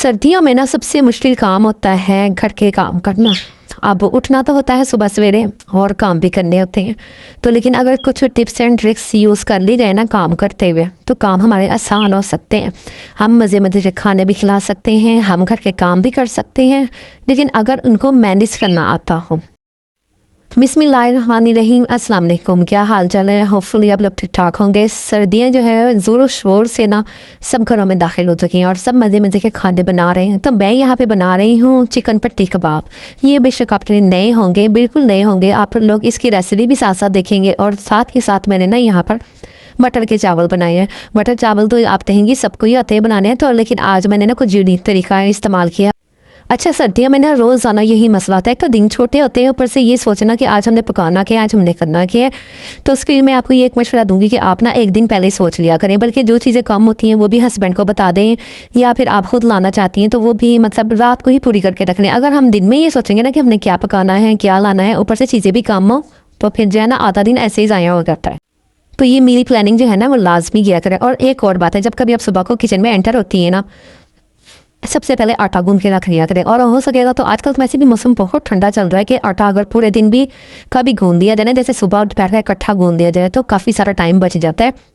सर्दियों में ना सबसे मुश्किल काम होता है घर के काम करना। अब उठना तो होता है सुबह सवेरे और काम भी करने होते हैं। तो लेकिन अगर कुछ टिप्स एंड ट्रिक्स यूज़ कर ली जाए ना काम करते हुए, तो काम हमारे आसान हो सकते हैं। हम मज़े मज़े के खाने भी खिला सकते हैं, हम घर के काम भी कर सकते हैं, लेकिन अगर उनको मैनेज करना आता हो। बिस्मिल्लाहिर्रहमानिर्रहीम, अस्सलाम वालेकुम। क्या हाल चाल है? होपफुली आप लोग ठीक ठाक होंगे। सर्दियाँ जो है ज़ोर शोर से ना सब घरों में दाखिल हो चुकी हैं और सब मज़े मज़े के खाने बना रहे हैं। तो मैं यहाँ पे बना रही हूँ चिकन पट्टी कबाब। ये बेशक आप नए होंगे, बिल्कुल नए होंगे, आप लोग इसकी रेसिपी भी साथ साथ देखेंगे। और साथ ही साथ मैंने ना यहाँ पर मटर के चावल बनाए हैं। मटर चावल तो आप कहेंगी सबको ही आते हैं बनाने हैं, तो लेकिन आज मैंने ना कुछ यूनिक तरीका इस्तेमाल किया। अच्छा, सर्दियों में ना रोज़ाना यही मसला आता है। एक तो दिन छोटे होते हैं, ऊपर से ये सोचना कि आज हमने पकाना क्या है, आज हमने करना क्या है। तो उसके लिए मैं आपको ये एक मशवरा दूंगी कि आप ना एक दिन पहले सोच लिया करें, बल्कि जो चीज़ें कम होती हैं वो भी हस्बैंड को बता दें, या फिर आप खुद लाना चाहती हैं तो वो भी मतलब रात को ही पूरी करके रख लें। अगर हम दिन में ये सोचेंगे ना कि हमने क्या पकाना है, क्या लाना है, ऊपर से चीज़ें भी कम हो, तो फिर जो है ना आधा दिन ऐसे ही ज़ाया हो जाता है। तो ये मील प्लानिंग जो है ना वो लाजमी किया करें। और एक और बात है, जब कभी आप सुबह को किचन में एंटर होती है ना, सबसे पहले आटा गूंद के रख लिया करें। और हो सकेगा तो आजकल तो वैसे भी मौसम बहुत ठंडा चल रहा है कि आटा अगर पूरे दिन भी कभी गूंद दिया जाए ना, जैसे सुबह और दोपहर का इकट्ठा गूंद दिया जाए, तो काफ़ी सारा टाइम बच जाता है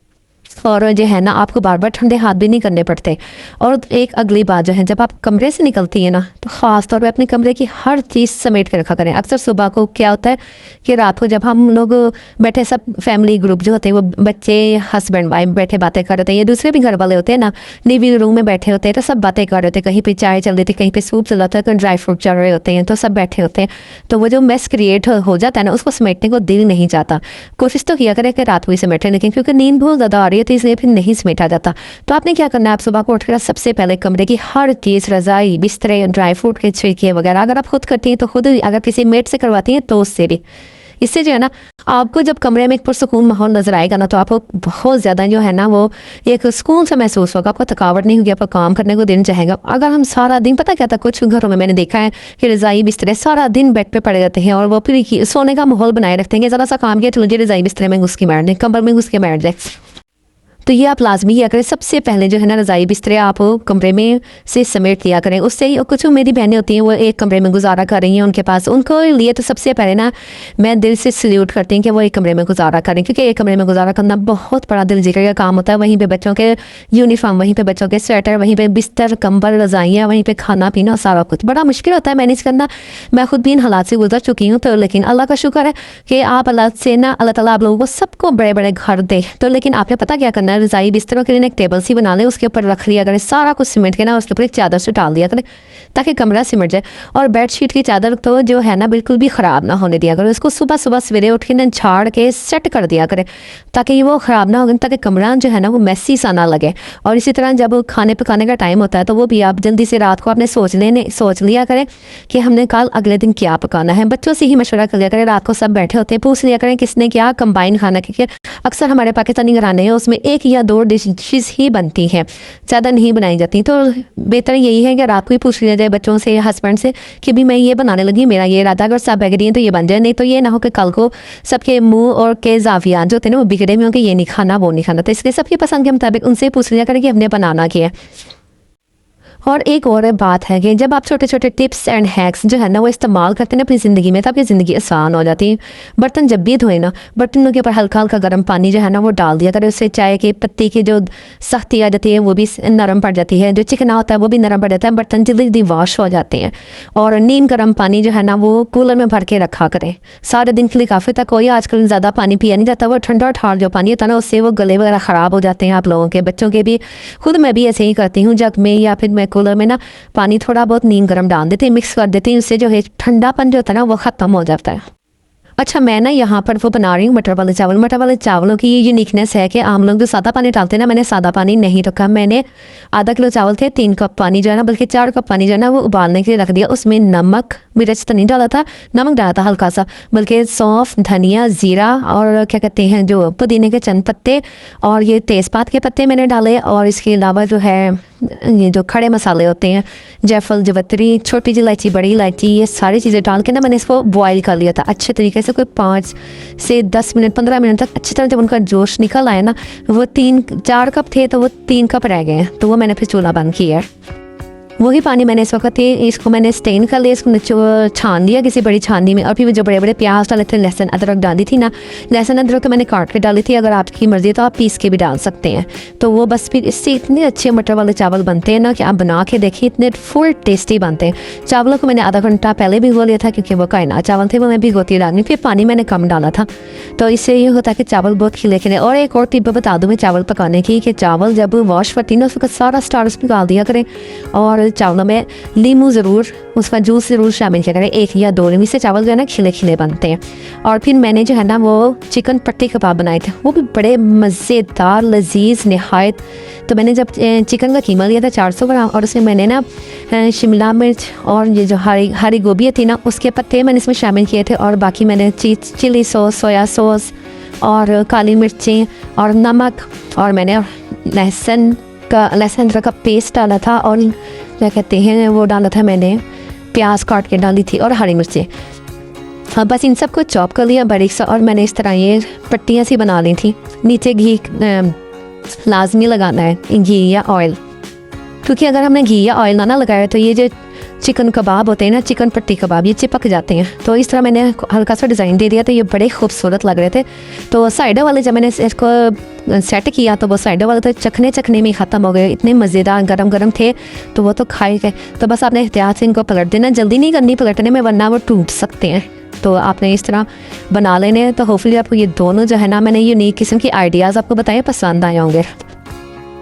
और जो है ना आपको बार बार ठंडे हाथ भी नहीं करने पड़ते। और एक अगली बात जो है, जब आप कमरे से निकलती है ना, तो ख़ास तौर पे अपने कमरे की हर चीज़ समेट के रखा करें। अक्सर सुबह को क्या होता है कि रात को जब हम लोग बैठे, सब फैमिली ग्रुप जो होते हैं, वो बच्चे हस्बैंड वाइफ बैठे बातें कर रहे हैं, या दूसरे भी घर वाले होते हैं ना, लिविंग रूम में बैठे होते हैं, तो सब बातें कर रहे होते हैं। कहीं पे चाय चल रही थी, कहीं पे सूप चल रहा था, कहीं ड्राई फ्रूट चल रहे होते हैं, तो सब बैठे होते हैं। तो वो जो मेस क्रिएट हो जाता है ना, उसको समेटने को दिल नहीं चाहता। कोशिश तो किया करें कि रात को ही समेटें, लेकिन क्योंकि नींद बहुत ज़्यादा आ रही है इसलिए फिर नहीं समेटा जाता। तो आपने क्या करना है, आप सुबह को उठकर सबसे पहले कमरे की हर चीज़, रज़ाई, बिस्तरे, ड्राई फ्रूट के छिलके वगैरह, अगर आप खुद करती हैं तो खुद, अगर किसी मेट से करवाती हैं तो उससे भी। इससे जो है ना आपको जब कमरे में एक पुरसकून माहौल नजर आएगा ना, तो आपको बहुत ज़्यादा जो है ना वो एक सुकून सा महसूस होगा, आपको थकावट नहीं होगी, आपको काम करने को दिन चाहेगा। अगर हम सारा दिन, पता क्या था, कुछ घरों में मैंने देखा है कि रज़ाई बिस्तरे सारा दिन बेड पे पड़े रहते हैं और वो फिर सोने का माहौल बनाए रखते हैं। ज़रा सा काम किया, चलो जी रज़ाई बिस्तरे में घुस के बैठ जाए, कमर में घुस के बैठ जाए। तो ये आप लाजमी किया करें। सबसे पहले जो है ना रज़ाई बिस्तरे आप कमरे में से समेट लिया करें। उससे ही कुछ मेरी बहनें होती हैं वो एक कमरे में गुजारा कर रही हैं, उनके पास, उनको लिए तो सबसे पहले ना मैं दिल से सल्यूट करती हूँ कि वो एक कमरे में गुजारा करें, क्योंकि एक कमरे में गुजारा करना बहुत बड़ा दिल जिगर का काम होता है। वहीं पे बच्चों के यूनिफॉर्म, वहीं पे बच्चों के स्वेटर, वहीं पे बिस्तर, कंबल, रज़ाइयाँ, वहीं पे खाना पीना, सारा कुछ बड़ा मुश्किल होता है मैनेज करना। मैं खुद भी इन हालात से गुजर चुकी हूँ। तो लेकिन अल्लाह का शुक्र है कि आप अल्लाह से ना, अल्लाह ताला आप लोगों को सबको बड़े बड़े घर दे। तो लेकिन आपने पता क्या करना है, रज़ाई बिस्तरों के लिए एक टेबल सी बना लें, उसके ऊपर रख लिया करें सारा कुछ सिमट के ना, उसके ऊपर एक चादर से डाल दिया करें ताकि कमरा सिमट जाए। और बेडशीट की चादर तो जो है ना बिल्कुल भी ख़राब ना होने दिया करें, उसको सुबह सुबह सवेरे उठ के ना झाड़ के सेट कर दिया करें ताकि वो ख़राब ना हो, ताकि कमरा जो है ना वो मैसी सा ना लगे। और इसी तरह जब खाने पकाने का टाइम होता है तो वो भी आप जल्दी से रात को आपने सोच लिया करें कि हमने कल अगले दिन क्या पकाना है। बच्चों से ही मशवरा कर लिया करें, रात को सब बैठे होते हैं, पूछ लिया करें किसने क्या कंबाइन खाना, क्योंकि अक्सर हमारे पाकिस्तानी घराने हैं उसमें एक या दो डिशेज़ ही बनती हैं, ज़्यादा नहीं बनाई जाती। तो बेहतर यही है कि रात को ही पूछ लिया जाए बच्चों से, हस्बैंड से कि भी मैं ये बनाने लगी, मेरा ये इरादा, अगर सब एग्री हैं तो ये बन जाए, नहीं तो ये ना हो कि कल को सबके मुंह और के ज़ावियात जो होते हैं ना वो बिगड़े में हो कि ये नहीं खाना वो नहीं खाना। तो इसलिए सबकी पसंद के मुताबिक उनसे पूछ लिया करें कि हमने बनाना क्या है। और एक और बात है कि जब आप छोटे छोटे टिप्स एंड हैक्स जो है ना वो इस्तेमाल करते हैं ना अपनी ज़िंदगी में, तो आपकी ज़िंदगी आसान हो जाती है। बर्तन जब भी धोए ना, बर्तनों के ऊपर हल्का हल्का गर्म पानी जो है ना वो डाल दिया करें, उससे चाय के पत्ती की जो सख्ती आ जाती है वो भी नरम पड़ जाती है, जो चिकना होता है वो भी नरम पड़ जाता है, बर्तन जल्दी जल्दी वॉश हो जाते हैं। और नीम गर्म पानी जो है ना वो कूलर में भर के रखा करें सारे दिन के लिए काफ़ी तक। कोई आजकल ज़्यादा पानी पिया नहीं जाता, वो ठंडा ठार जो पानी होता है ना उससे वो गले वगैरह ख़राब हो जाते हैं आप लोगों के, बच्चों के भी, खुद मैं भी ऐसे ही करती हूँ। जग में या फिर मैं कूलर में ना पानी थोड़ा बहुत नीम गर्म डाल देते हैं, मिक्स कर देते हैं, उससे जो है ठंडापन जो होता है ना वो ख़त्म हो जाता है। अच्छा, मैं ना यहाँ पर वो बना रही हूँ मटर वाले चावल। मटर वाले चावलों की ये यूनिकनेस है कि आम लोग जो सादा पानी डालते हैं ना, मैंने सादा पानी नहीं रखा। मैंने आधा किलो चावल थे, 3 कप पानी जो है ना, बल्कि 4 कप पानी जो है ना वो उबालने के लिए रख दिया। उसमें नमक, मिर्च तो नहीं डाला था, नमक डाला था हल्का सा, बल्कि सौंफ, धनिया, ज़ीरा और क्या कहते हैं जो पुदीने के चंद पत्ते और ये तेज़पात के पत्ते मैंने डाले। और इसके अलावा जो है ये जो खड़े मसाले होते हैं, जायफल, जवतरी, छोटी इलायची, बड़ी इलायची, ये सारी चीज़ें डाल के ना मैंने इसको बॉईल कर लिया था अच्छे तरीके से। कोई 5 से 10 मिनट, 15 मिनट तक अच्छी तरह जब उनका जोश निकल आया ना, वो 4 कप थे तो वो 3 कप रह गए हैं, तो वो मैंने फिर चूल्हा बंद किया। वही पानी मैंने इस वक्त इसको मैंने स्टेन कर लिया, इसको छान दिया किसी बड़ी छाननी में, और फिर जो बड़े बड़े प्याज डाले थे, लहसुन अदरक डाली थी ना, लहसुन अदरक तो मैंने काट के डाली थी, अगर आपकी मर्ज़ी तो आप पीस के भी डाल सकते हैं। तो वो बस फिर इससे इतने अच्छे मटर वाले चावल बनते हैं ना कि आप बना के देखिए, इतने फुल टेस्टी बनते हैं। चावलों को मैंने आधा घंटा पहले भिगो लिया था क्योंकि वो कायनात चावल थे, वो मैं भिगोती डालनी, फिर पानी मैंने कम डाला था, तो इससे ये होता है कि चावल बहुत खिले खिले। और एक और टिप बता दूँ मैं चावल पकाने की, कि चावल जब वॉश करती है ना उसका सारा स्टार्च निकाल दिया करें, और चावलों में नींबू ज़रूर, उसका जूस ज़रूर शामिल किया करें, 1 या 2 नींबू से चावल जो है ना खिले खिले बनते हैं। और फिर मैंने जो है ना वो चिकन पट्टी कबाब बनाए थे, वो भी बड़े मज़ेदार लजीज नहायत। तो मैंने जब चिकन का कीमा लिया था 400 ग्राम, और उसमें मैंने ना शिमला मिर्च और ये जो हरी गोभी थी ना उसके पत्ते मैंने इसमें शामिल किए थे, और बाकी मैंने चिली सॉस, सोया सॉस और काली मिर्चें और नमक, और मैंने लहसुन अदरक का पेस्ट डाला था, और क्या कहते हैं वो डाला था मैंने, प्याज काट के डाली थी और हरी मिर्चें। हाँ, बस इन सब को चॉप कर लिया बारीक सा, और मैंने इस तरह ये पट्टियाँ सी बना ली थी। नीचे घी लाजमी लगाना है, घी या ऑयल, क्योंकि अगर हमने घी या ऑयल ना लगाया तो ये जो चिकन कबाब होते हैं ना, चिकन पट्टी कबाब, ये चिपक जाते हैं। तो इस तरह मैंने हल्का सा डिज़ाइन दे दिया, तो ये बड़े खूबसूरत लग रहे थे। तो साइडों वाले जब मैंने इसको सेट किया तो वो साइडों वाले तो चखने में ही ख़त्म हो गए, इतने मज़ेदार गरम गरम थे, तो वो तो खाए गए। तो बस आपने एहतियात से इनको पलट देना, जल्दी नहीं करनी पलटने में, वरना वो टूट सकते हैं। तो आपने इस तरह बना लेने हैं। तो होपफुली आपको ये दोनों जो है ना मैंने यूनिक किस्म की आइडियाज़ आपको बताए, पसंद आए होंगे।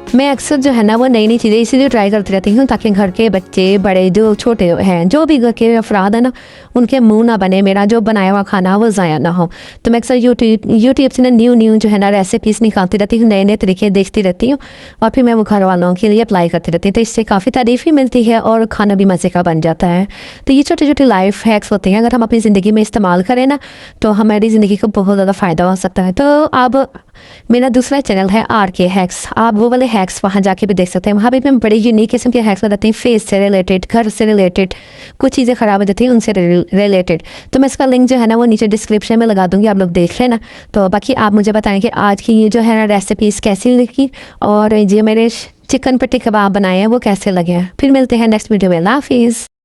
मैं अक्सर जो है ना वो नई नई चीज़ें इसीलिए ट्राई करती रहती हूँ, ताकि घर के बच्चे बड़े जो छोटे हैं, जो भी घर के अफराद हैं ना, उनके मुंह ना बने, मेरा जो बनाया हुआ खाना वो ज़ाया ना हो। तो मैं अक्सर यूट्यूब से ना न्यू जो है ना रेसिपीज़ निकालती रहती हूँ, नए नए तरीके देखती रहती हूँ, और फिर मैं वो घर वालों के लिए अप्लाई करती रहती हूँ। तो इससे काफ़ी तारीफ़ भी मिलती है और खाना भी मज़े का बन जाता है। तो ये छोटे छोटे लाइफ हैक्स होते हैं, अगर हम अपनी ज़िंदगी में इस्तेमाल करें ना तो हमारी ज़िंदगी को बहुत ज़्यादा फ़ायदा हो सकता है। तो अब मेरा दूसरा चैनल है RK हैक्स, आप वो वाले हैक्स वहाँ जाके भी देख सकते हैं। वहाँ भी मैं बड़े यूनिक किस्म के हैक्स बताती हूँ, फेस से रिलेटेड, घर से रिलेटेड, कुछ चीज़ें ख़राब हो जाती हैं उनसे रिलेटेड। तो मैं इसका लिंक जो है ना वो नीचे डिस्क्रिप्शन में लगा दूँगी, आप लोग देख लेना। तो बाकी आप मुझे बताएं कि आज की ये जो है ना रेसिपीज़ कैसी लगी, और ये मेरे चिकन पट्टी कबाब बनाए हैं वो कैसे लगे हैं। फिर मिलते हैं नेक्स्ट वीडियो में। अल्लाह हाफिज़।